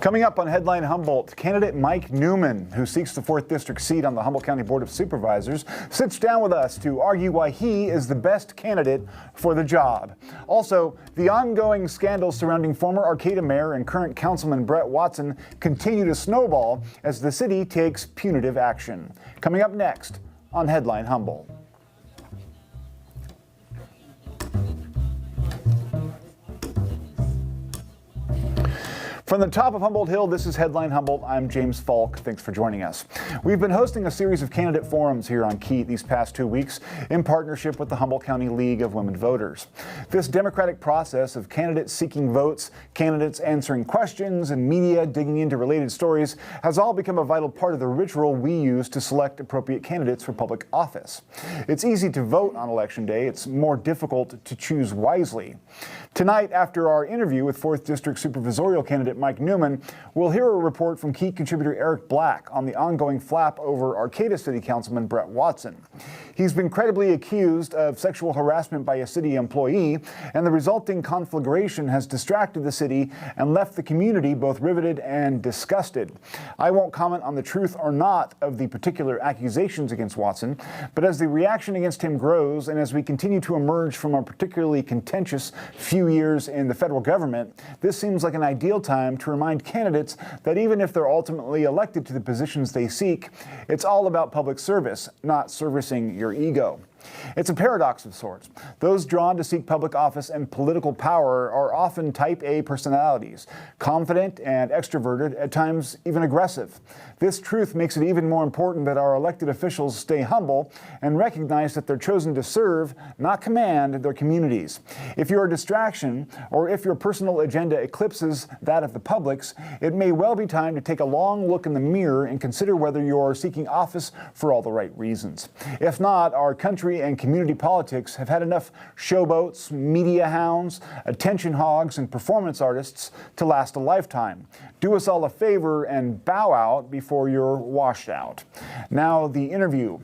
Coming up on Headline Humboldt, candidate Mike Newman, who seeks the 4th District seat on the Humboldt County Board of Supervisors, sits down with us to argue why he is the best candidate for the job. Also, the ongoing scandals surrounding former Arcata Mayor and current Councilman Brett Hutson continue to snowball as the city takes punitive action. Coming up next on Headline Humboldt. From the top of Humboldt Hill, this is Headline Humboldt. I'm James Falk. Thanks for joining us. We've been hosting a series of candidate forums here on KEET these past 2 weeks in partnership with the Humboldt County League of Women Voters. This democratic process of candidates seeking votes, candidates answering questions, and media digging into related stories has all become a vital part of the ritual we use to select appropriate candidates for public office. It's easy to vote on Election Day. It's more difficult to choose wisely. Tonight, after our interview with 4th District Supervisorial candidate Mike Newman, we'll hear a report from KEET contributor Eric Black on the ongoing flap over Arcata City Councilman Brett Hutson. He's been credibly accused of sexual harassment by a city employee, and the resulting conflagration has distracted the city and left the community both riveted and disgusted. I won't comment on the truth or not of the particular accusations against Hutson, but as the reaction against him grows and as we continue to emerge from a particularly contentious few years in the federal government, this seems like an ideal time to remind candidates that even if they're ultimately elected to the positions they seek, it's all about public service, not servicing your ego. It's a paradox of sorts. Those drawn to seek public office and political power are often type A personalities, confident and extroverted, at times even aggressive. This truth makes it even more important that our elected officials stay humble and recognize that they're chosen to serve, not command, their communities. If you're a distraction, or if your personal agenda eclipses that of the public's, it may well be time to take a long look in the mirror and consider whether you're seeking office for all the right reasons. If not, our country and community politics have had enough showboats, media hounds, attention hogs, and performance artists to last a lifetime. Do us all a favor and bow out before you're washed out. Now the interview.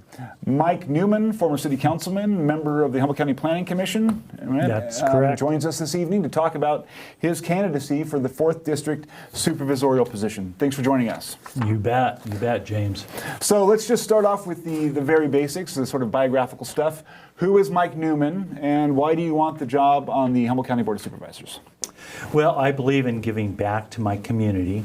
Mike Newman, former city councilman, member of the Humboldt County Planning Commission. That's correct. Joins us this evening to talk about his candidacy for the 4th District Supervisorial position. Thanks for joining us. You bet, James. So let's just start off with the very basics, the sort of biographical stuff. Who is Mike Newman, and why do you want the job on the Humboldt County Board of Supervisors? Well, I believe in giving back to my community,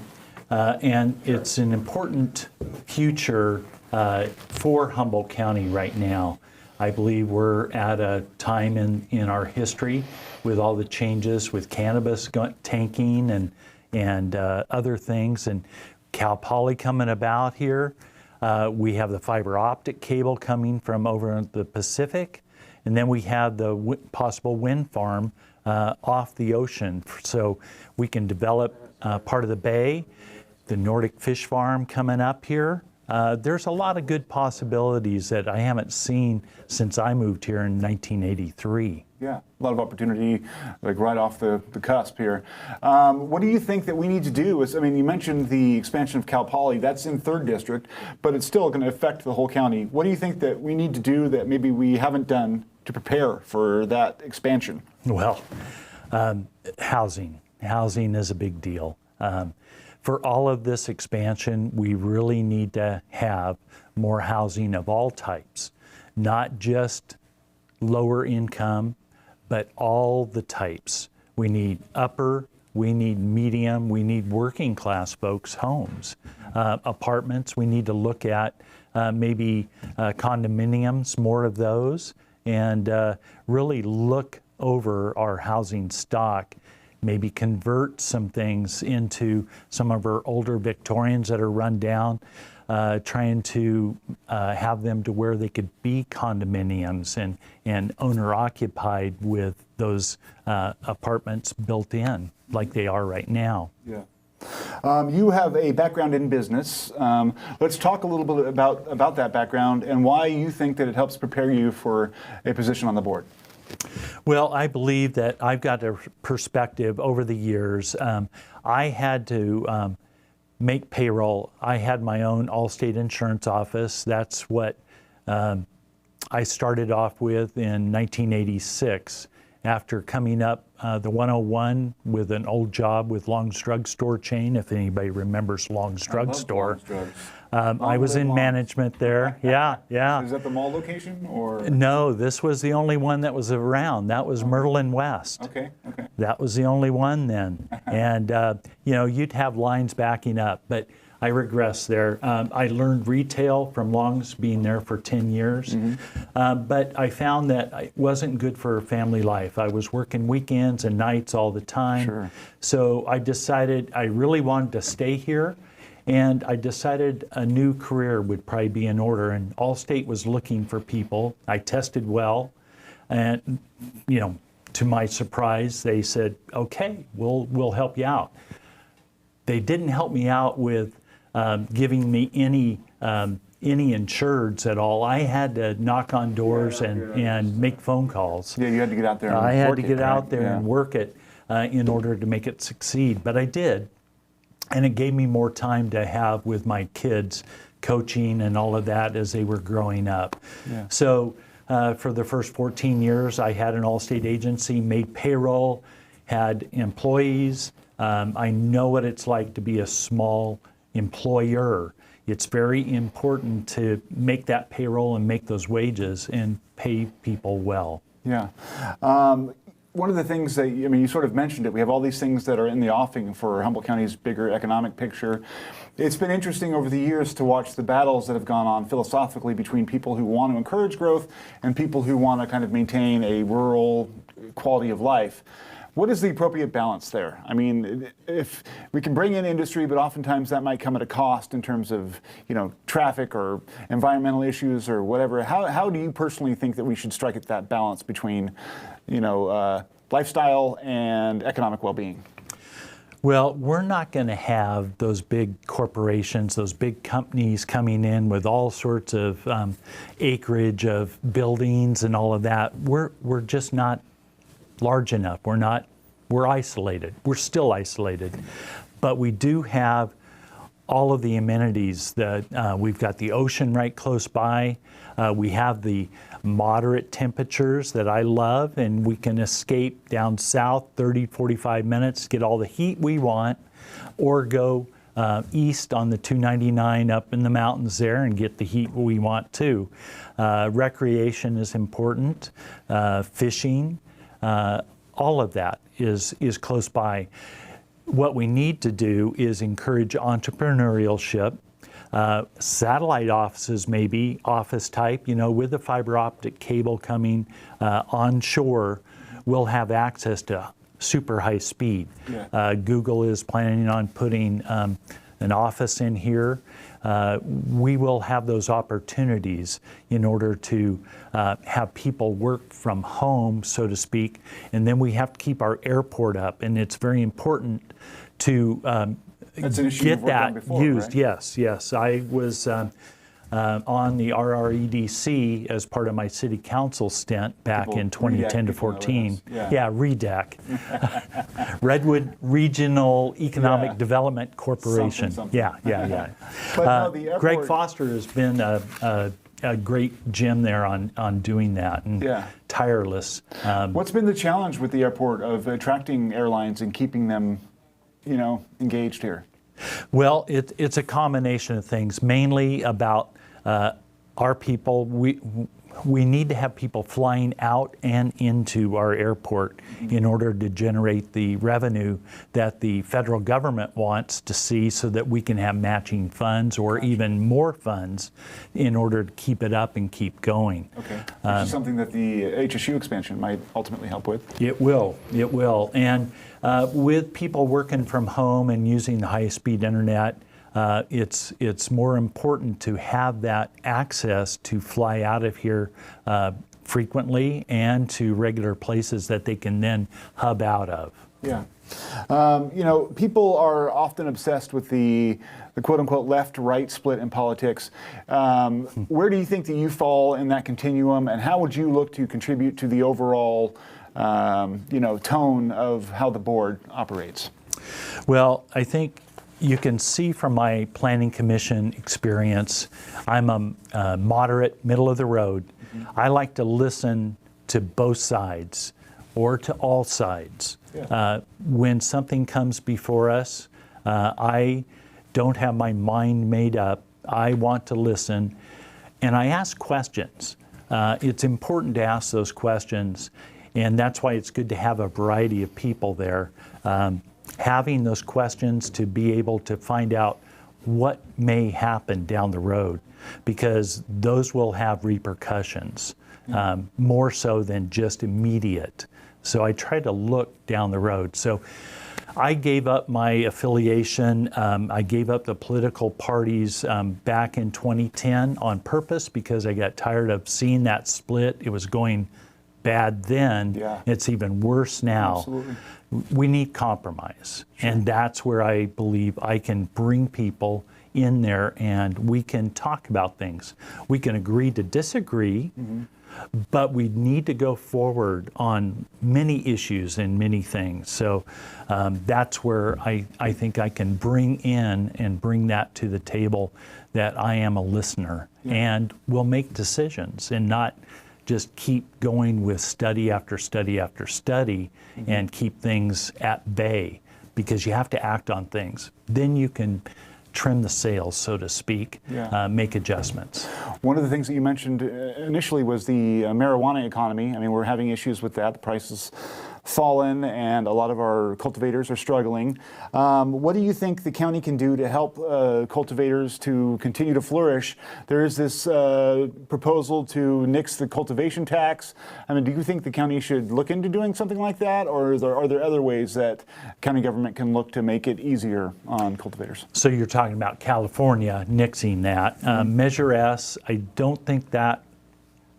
and it's an important future for Humboldt County right now. I believe we're at a time in our history with all the changes with cannabis tanking and other things, and Cal Poly coming about here. We have the fiber optic cable coming from over in the Pacific, and then we have the possible wind farm off the ocean. So we can develop part of the bay, the Nordic fish farm coming up here. There's a lot of good possibilities that I haven't seen since I moved here in 1983. Yeah, a lot of opportunity, like right off the cusp here. What do you think that we need to do? You mentioned the expansion of Cal Poly. That's in 3rd District, but it's still going to affect the whole county. What do you think that we need to do that maybe we haven't done to prepare for that expansion? Well, housing. Housing is a big deal. For all of this expansion, we really need to have more housing of all types, not just lower income, but all the types. We need upper, we need medium, we need working class folks' homes. Apartments, we need to look at maybe condominiums, more of those, and really look over our housing stock. Maybe convert some things into some of our older Victorians that are run down, trying to have them to where they could be condominiums and owner-occupied with those apartments built in like they are right now. Yeah. You have a background in business. Let's talk a little bit about that background and why you think that it helps prepare you for a position on the board. Well, I believe that I've got a perspective over the years. I had to make payroll. I had my own Allstate insurance office. That's what I started off with in 1986 after coming up the 101 with an old job with Long's Drug Store chain, if anybody remembers Long's Drug Store. I was in management there. Yeah. Is that the mall location or? No, this was the only one that was around. That was Myrtle and West. Okay. That was the only one then. And, you'd have lines backing up, but I regress there. I learned retail from Long's, being there for 10 years, but I found that it wasn't good for family life. I was working weekends and nights all the time. Sure. So I decided I really wanted to stay here, and I decided a new career would probably be in order, and Allstate was looking for people. I tested well, and, to my surprise, they said, okay, we'll help you out. They didn't help me out with giving me any insureds at all. I had to knock on doors and make phone calls. Yeah, you had to get out there and I had to work get it, out right? there and work it in order to make it succeed. But I did. And it gave me more time to have with my kids, coaching and all of that as they were growing up. Yeah. So for the first 14 years, I had an Allstate agency, made payroll, had employees. I know what it's like to be a small employer. It's very important to make that payroll and make those wages and pay people well. Yeah. One of the things that, you sort of mentioned it, we have all these things that are in the offing for Humboldt County's bigger economic picture. It's been interesting over the years to watch the battles that have gone on philosophically between people who want to encourage growth and people who want to kind of maintain a rural quality of life. What is the appropriate balance there? I mean, if we can bring in industry, but oftentimes that might come at a cost in terms of, traffic or environmental issues or whatever. How do you personally think that we should strike at that balance between, lifestyle and economic well-being? Well, we're not going to have those big corporations, those big companies coming in with all sorts of acreage of buildings and all of that. We're just not large enough. We're isolated. We're still isolated. But we do have all of the amenities that we've got the ocean right close by. We have the moderate temperatures that I love, and we can escape down south 30, 45 minutes, get all the heat we want, or go east on the 299 up in the mountains there and get the heat we want too. Recreation is important, fishing, all of that is close by. What we need to do is encourage entrepreneurship. Satellite offices, maybe office type, with the fiber optic cable coming onshore, we'll have access to super high speed. Yeah. Google is planning on putting an office in here. We will have those opportunities in order to have people work from home, so to speak, and then we have to keep our airport up, and it's very important to get that before, used. Right? Yes. I was on the RREDC as part of my city council stint back in 2010 to 14. REDAC. Redwood Regional Economic Development Corporation. Something. Yeah. But no, the airport... Greg Foster has been a great gem there on doing that, and tireless. What's been the challenge with the airport of attracting airlines and keeping them engaged here? Well, it's a combination of things, mainly about our people. We need to have people flying out and into our airport in order to generate the revenue that the federal government wants to see, so that we can have matching funds or even more funds in order to keep it up and keep going. Okay, which is something that the HSU expansion might ultimately help with. It will. And with people working from home and using the high-speed internet, it's more important to have that access to fly out of here frequently and to regular places that they can then hub out of. Yeah. People are often obsessed with the quote-unquote left-right split in politics. Where do you think that you fall in that continuum, and how would you look to contribute to the overall tone of how the board operates? Well, I think you can see from my planning commission experience, I'm a moderate, middle of the road. I like to listen to both sides. or to all sides. Yeah. When something comes before us, I don't have my mind made up. I want to listen, and I ask questions. It's important to ask those questions, and that's why it's good to have a variety of people there. Having those questions to be able to find out what may happen down the road, because those will have repercussions, more so than just immediate. So I try to look down the road. So I gave up my affiliation. I gave up the political parties back in 2010 on purpose because I got tired of seeing that split. It was going bad then. Yeah. It's even worse now. Absolutely. We need compromise. Sure. And that's where I believe I can bring people in there and we can talk about things. We can agree to disagree, but we need to go forward on many issues and many things. So that's where I think I can bring in and bring that to the table, that I am a listener and will make decisions and not just keep going with study after study after study and keep things at bay, because you have to act on things. Then you can trim the sails, so to speak, make adjustments. One of the things that you mentioned initially was the marijuana economy. I mean, we're having issues with that. The prices fallen and a lot of our cultivators are struggling. What do you think the county can do to help cultivators to continue to flourish? There is this proposal to nix the cultivation tax. I mean, do you think the county should look into doing something like that, or are there other ways that county government can look to make it easier on cultivators? So you're talking about California nixing that. Measure S, I don't think that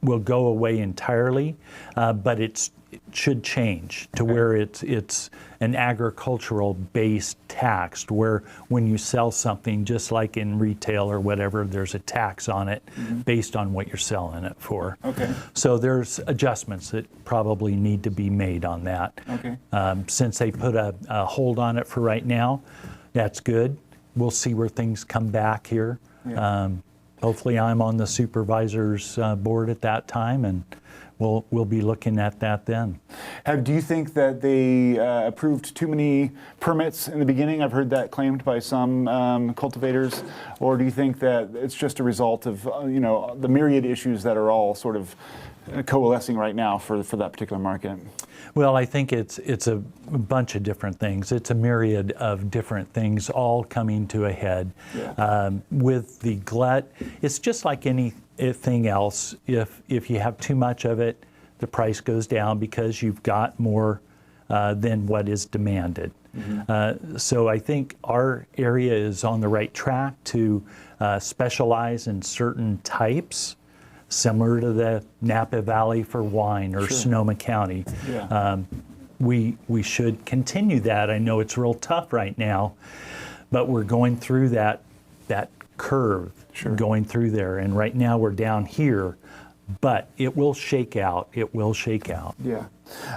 will go away entirely, but it should change to where it's an agricultural based tax, where when you sell something, just like in retail or whatever, there's a tax on it based on what you're selling it for. Okay. So there's adjustments that probably need to be made on that. Okay. Since they put a hold on it for right now, that's good. We'll see where things come back here. Yeah. Hopefully I'm on the supervisor's board at that time, and we'll be looking at that then. Do you think that they approved too many permits in the beginning? I've heard that claimed by some cultivators. Or do you think that it's just a result of the myriad issues that are all sort of coalescing right now for that particular market? Well, I think it's a bunch of different things. It's a myriad of different things all coming to a head. Yeah. With the glut, it's just like anything else. If you have too much of it, the price goes down because you've got more than what is demanded. So I think our area is on the right track to specialize in certain types, similar to the Napa Valley for wine or Sonoma County. Yeah. We should continue that. I know it's real tough right now, but we're going through that curve, going through there. And right now we're down here, but it will shake out. It will shake out. Yeah.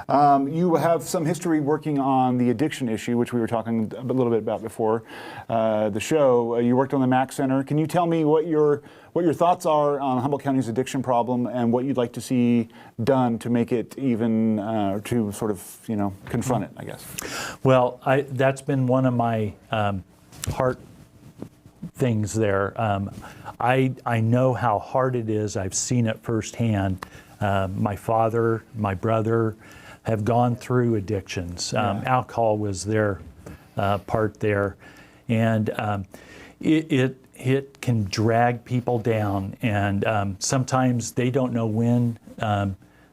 You have some history working on the addiction issue, which we were talking a little bit about before the show. You worked on the MAC Center. Can you tell me what your thoughts are on Humboldt County's addiction problem and what you'd like to see done to make it even, to sort of, confront it, I guess? Well, that's been one of my heart things there. I know how hard it is. I've seen it firsthand. My father, my brother have gone through addictions. Alcohol was their part there. And it can drag people down. And sometimes they don't know when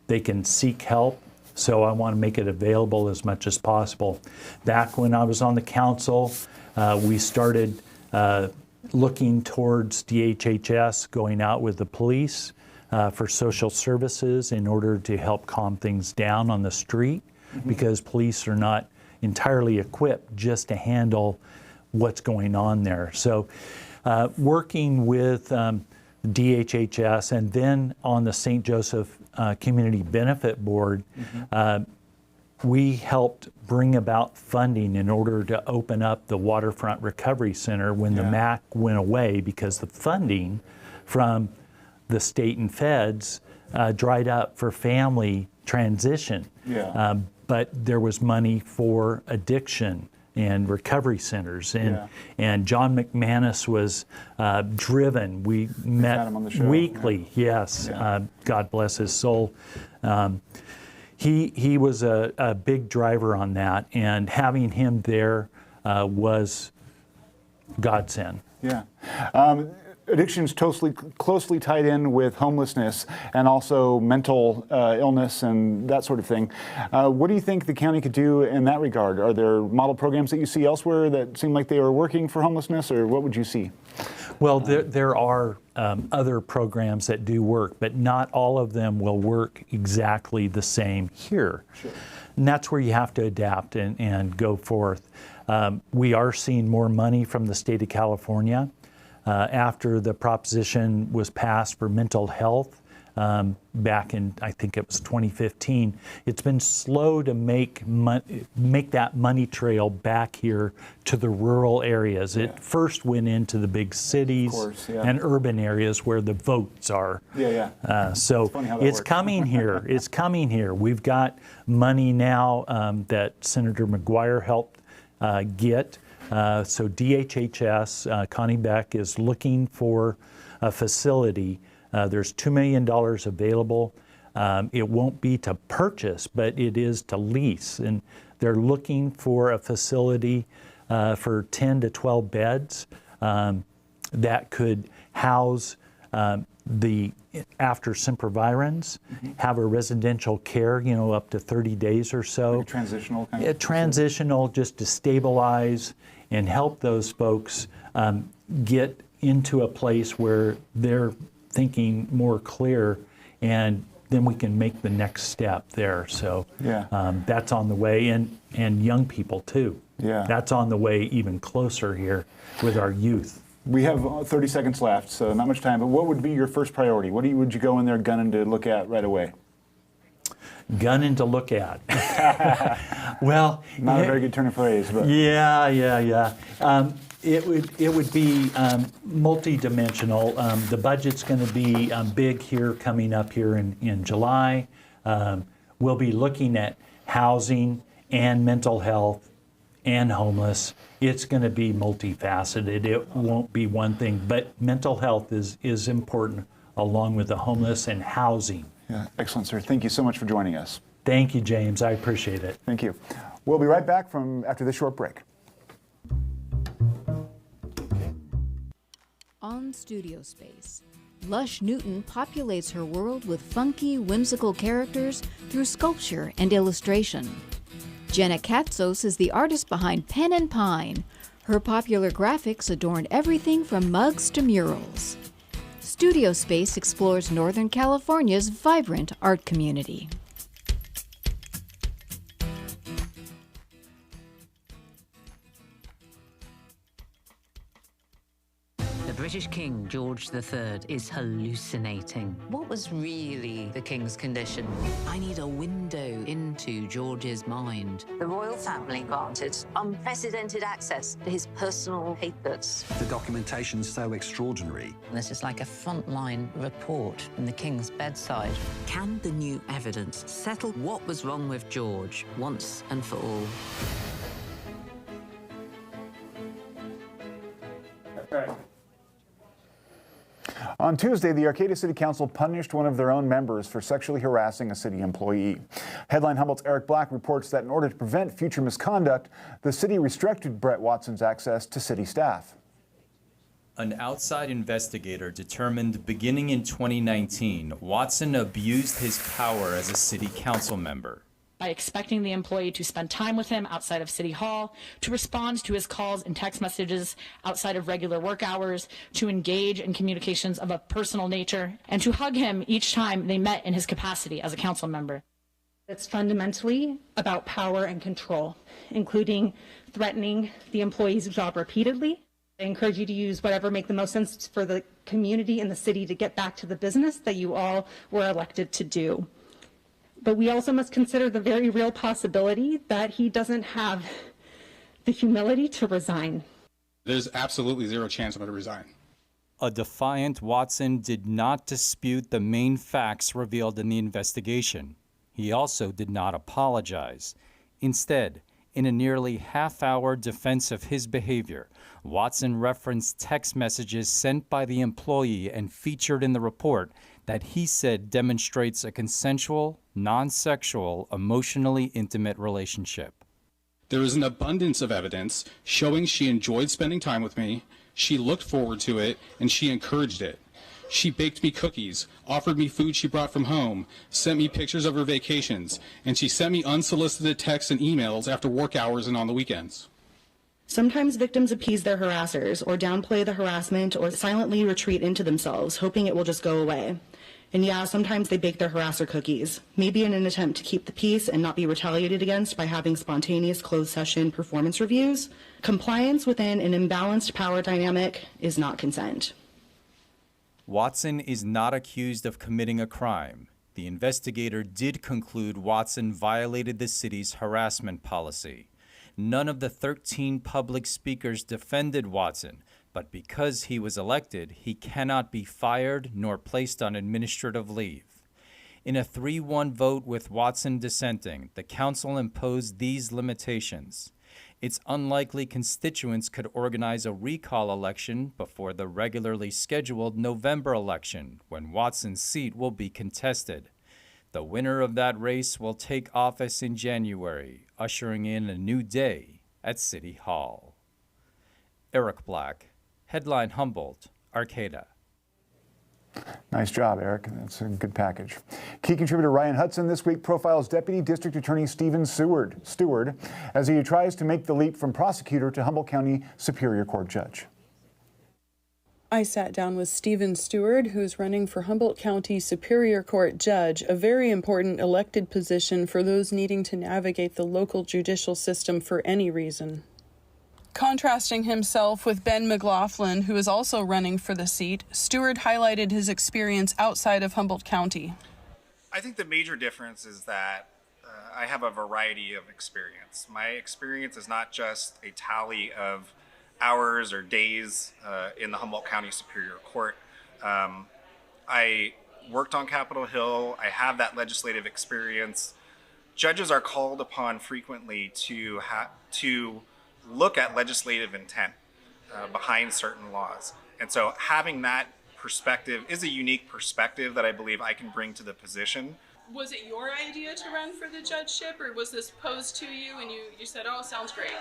they can seek help. So I want to make it available as much as possible. Back when I was on the council, we started looking towards DHHS, going out with the police for social services in order to help calm things down on the street, because police are not entirely equipped just to handle what's going on there. So working with DHHS and then on the St. Joseph Community Benefit Board, we helped bring about funding in order to open up the Waterfront Recovery Center when the MAC went away, because the funding from the state and feds dried up for family transition. Yeah. But there was money for addiction and recovery centers, and John McManus was driven. We met had him on the show. weekly. Yes, God bless his soul. He was a big driver on that, and having him there was godsend. Yeah. Addiction is closely tied in with homelessness and also mental illness and that sort of thing. What do you think the county could do in that regard? Are there model programs that you see elsewhere that seem like they are working for homelessness, or what would you see? Well, there are other programs that do work, but not all of them will work exactly the same here. Sure. And that's where you have to adapt and go forth. We are seeing more money from the state of California. After the proposition was passed for mental health back in, I think it was 2015, it's been slow to make that money trail back here to the rural areas. It first went into the big cities and urban areas where the votes are. So it's coming here. It's coming here. We've got money now that Senator McGuire helped get. So DHHS, Connie Beck, is looking for a facility. There's $2 million available. It won't be to purchase, but it is to lease. And they're looking for a facility for 10 to 12 beds that could house the after sempervirens, have a residential care, up to 30 days or so. Like a transitional kind of transitional, just to stabilize and help those folks get into a place where they're thinking more clear, and then we can make the next step there. So that's on the way, and young people too. That's on the way even closer here with our youth. We have 30 seconds left, so not much time, but what would be your first priority? What would you go in there gunning to look at right away? Gunning to look at. Well, not a very good turn of phrase, but it would be multi-dimensional. The budget's going to be big here coming up here in July. We'll be looking at housing and mental health and homeless. It's going to be multifaceted. It won't be one thing, but mental health is important along with the homeless and housing. Yeah, excellent, sir. Thank you so much for joining us. Thank you, James. I appreciate it. Thank you. We'll be right back after this short break. On Studio Space, Lush Newton populates her world with funky, whimsical characters through sculpture and illustration. Jenna Katsos is the artist behind Pen and Pine. Her popular graphics adorn everything from mugs to murals. Studio Space explores Northern California's vibrant art community. The British King George III is hallucinating. What was really the King's condition? I need a window into George's mind. The royal family granted unprecedented access to his personal papers. The documentation's so extraordinary. This is like a frontline report from the King's bedside. Can the new evidence settle what was wrong with George once and for all? On Tuesday, the Arcata City Council punished one of their own members for sexually harassing a city employee. Headline Humboldt's Eric Black reports that in order to prevent future misconduct, the city restricted Brett Watson's access to city staff. An outside investigator determined beginning in 2019, Watson abused his power as a city council member. By expecting the employee to spend time with him outside of City Hall, to respond to his calls and text messages outside of regular work hours, to engage in communications of a personal nature, and to hug him each time they met in his capacity as a council member. It's fundamentally about power and control, including threatening the employee's job repeatedly. I encourage you to use whatever makes the most sense for the community and the city to get back to the business that you all were elected to do. But we also must consider the very real possibility that he doesn't have the humility to resign. There's absolutely zero chance I'm going to resign. A defiant Watson did not dispute the main facts revealed in the investigation. He also did not apologize. Instead, in a nearly half-hour defense of his behavior, Watson referenced text messages sent by the employee and featured in the report that he said demonstrates a consensual, non-sexual, emotionally intimate relationship. There is an abundance of evidence showing she enjoyed spending time with me, she looked forward to it, and she encouraged it. She baked me cookies, offered me food she brought from home, sent me pictures of her vacations, and she sent me unsolicited texts and emails after work hours and on the weekends. Sometimes victims appease their harassers or downplay the harassment or silently retreat into themselves, hoping it will just go away. And yeah, sometimes they bake their harasser cookies, maybe in an attempt to keep the peace and not be retaliated against by having spontaneous closed session performance reviews. Compliance within an imbalanced power dynamic is not consent. Watson is not accused of committing a crime. The investigator did conclude Watson violated the city's harassment policy. None of the 13 public speakers defended Watson, but because he was elected, he cannot be fired nor placed on administrative leave. In a 3-1 vote with Watson dissenting, the council imposed these limitations. Its unlikely constituents could organize a recall election before the regularly scheduled November election, when Watson's seat will be contested. The winner of that race will take office in January, ushering in a new day at City Hall. Eric Black, Headline Humboldt, Arcata. Nice job, Eric. That's a good package. KEET contributor Ryan Hutson this week profiles Deputy District Attorney Steven Steward as he tries to make the leap from prosecutor to Humboldt County Superior Court judge. I sat down with Steven Steward, who's running for Humboldt County Superior Court judge, a very important elected position for those needing to navigate the local judicial system for any reason. Contrasting himself with Ben McLaughlin, who is also running for the seat, Steward highlighted his experience outside of Humboldt County. I think the major difference is that I have a variety of experience. My experience is not just a tally of hours or days in the Humboldt County Superior Court. I worked on Capitol Hill. I have that legislative experience. Judges are called upon frequently to look at legislative intent behind certain laws. And so having that perspective is a unique perspective that I believe I can bring to the position. Was it your idea to run for the judgeship, or was this posed to you and you said, oh, sounds great?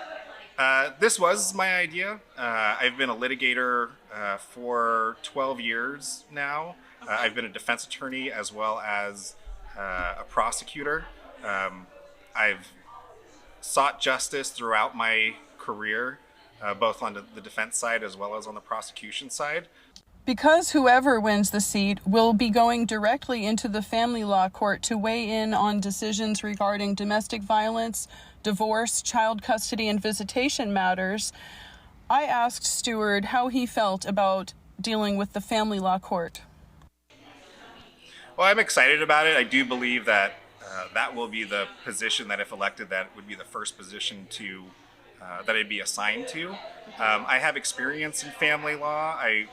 This was my idea. I've been a litigator for 12 years now. Okay. I've been a defense attorney as well as a prosecutor. I've sought justice throughout my career, both on the defense side as well as on the prosecution side. Because whoever wins the seat will be going directly into the family law court to weigh in on decisions regarding domestic violence, divorce, child custody, and visitation matters, I asked Steward how he felt about dealing with the family law court. Well, I'm excited about it. I do believe that that will be the position that, if elected, that would be the first position that I'd be assigned to. I have experience in family law. I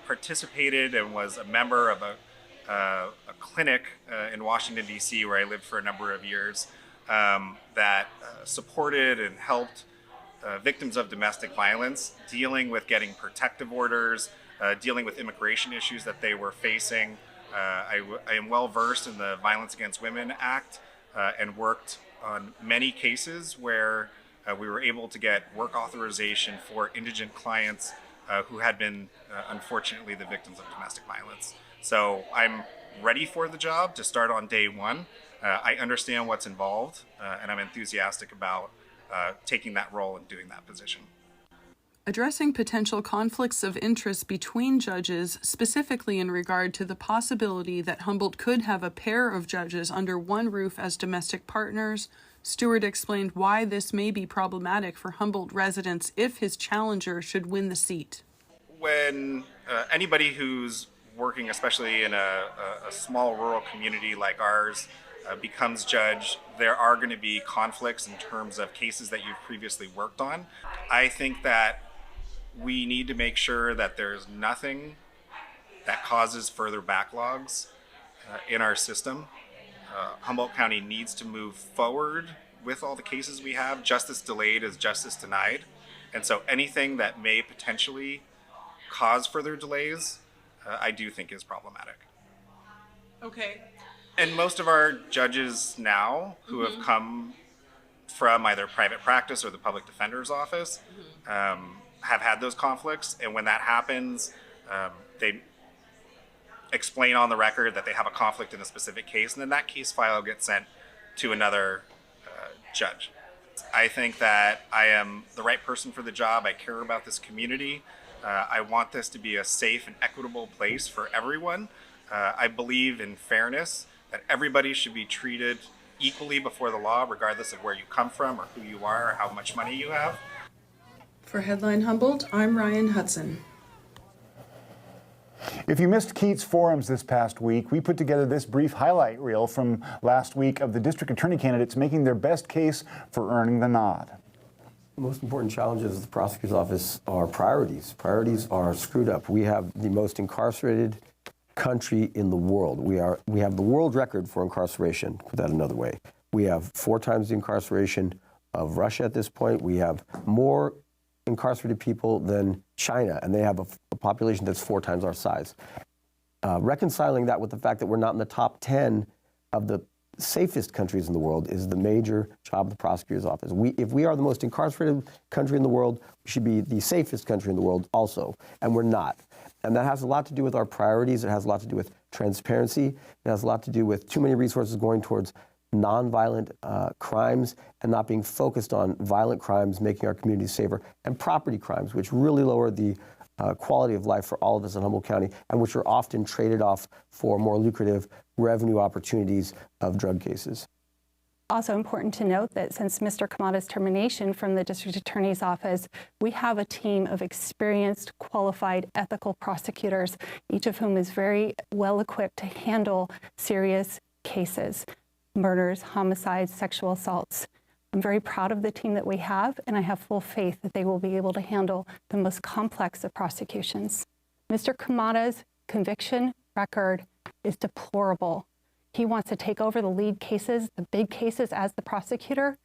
participated and was a member of a clinic in Washington, D.C., where I lived for a number of years, that supported and helped victims of domestic violence, dealing with getting protective orders, dealing with immigration issues that they were facing. I am well versed in the Violence Against Women Act and worked on many cases where we were able to get work authorization for indigent clients who had been, unfortunately, the victims of domestic violence. So I'm ready for the job to start on day one. I understand what's involved, and I'm enthusiastic about taking that role and doing that position. Addressing potential conflicts of interest between judges, specifically in regard to the possibility that Humboldt could have a pair of judges under one roof as domestic partners, Steward explained why this may be problematic for Humboldt residents if his challenger should win the seat. When anybody who's working, especially in a small rural community like ours, becomes judge, there are going to be conflicts in terms of cases that you've previously worked on. I think that we need to make sure that there's nothing that causes further backlogs in our system. Humboldt County needs to move forward with all the cases we have. Justice delayed is justice denied. And so anything that may potentially cause further delays, I do think is problematic. Okay. And most of our judges now who have come from either private practice or the public defender's office have had those conflicts. And when that happens, they explain on the record that they have a conflict in a specific case, and then that case file gets sent to another judge. I think that I am the right person for the job. I care about this community. I want this to be a safe and equitable place for everyone. I believe in fairness, that everybody should be treated equally before the law, regardless of where you come from or who you are or how much money you have. For Headline Humboldt, I'm Ryan Hutson. If you missed KEET's forums this past week, we put together this brief highlight reel from last week of the district attorney candidates making their best case for earning the nod. The most important challenges of the prosecutor's office are priorities. Priorities are screwed up. We have the most incarcerated country in the world. We have the world record for incarceration, put that another way. We have 4 times the incarceration of Russia at this point. We have more incarcerated people than China, and they have a population that's 4 times our size. Reconciling that with the fact that we're not in the top 10 of the safest countries in the world is the major job of the prosecutor's office. If we are the most incarcerated country in the world, we should be the safest country in the world also, and we're not. And that has a lot to do with our priorities. It has a lot to do with transparency. It has a lot to do with too many resources going towards nonviolent crimes and not being focused on violent crimes, making our communities safer, and property crimes, which really lower the quality of life for all of us in Humboldt County, and which are often traded off for more lucrative revenue opportunities of drug cases. Also important to note that since Mr. Kamada's termination from the district attorney's office, we have a team of experienced, qualified, ethical prosecutors, each of whom is very well equipped to handle serious cases, murders, homicides, sexual assaults. I'm very proud of the team that we have, and I have full faith that they will be able to handle the most complex of prosecutions. Mr. Kamada's conviction record is deplorable. He wants to take over the lead cases, the big cases, as the prosecutor.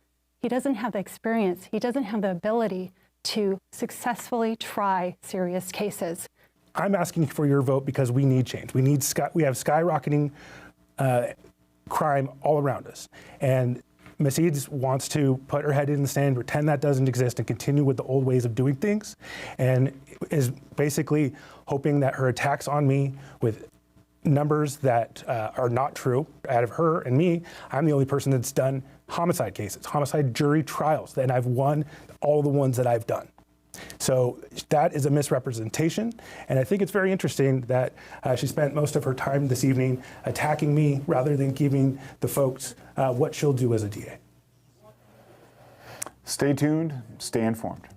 He doesn't have the experience. He doesn't have the ability to successfully try serious cases. I'm asking for your vote because we need change. We have skyrocketing crime all around us. And Ms. Eads wants to put her head in the sand, pretend that doesn't exist, and continue with the old ways of doing things, and is basically hoping that her attacks on me with numbers that are not true. Out of her and me, I'm the only person that's done homicide cases, homicide jury trials, and I've won all the ones that I've done. So that is a misrepresentation, and I think it's very interesting that she spent most of her time this evening attacking me rather than giving the folks what she'll do as a DA. Stay tuned, stay informed.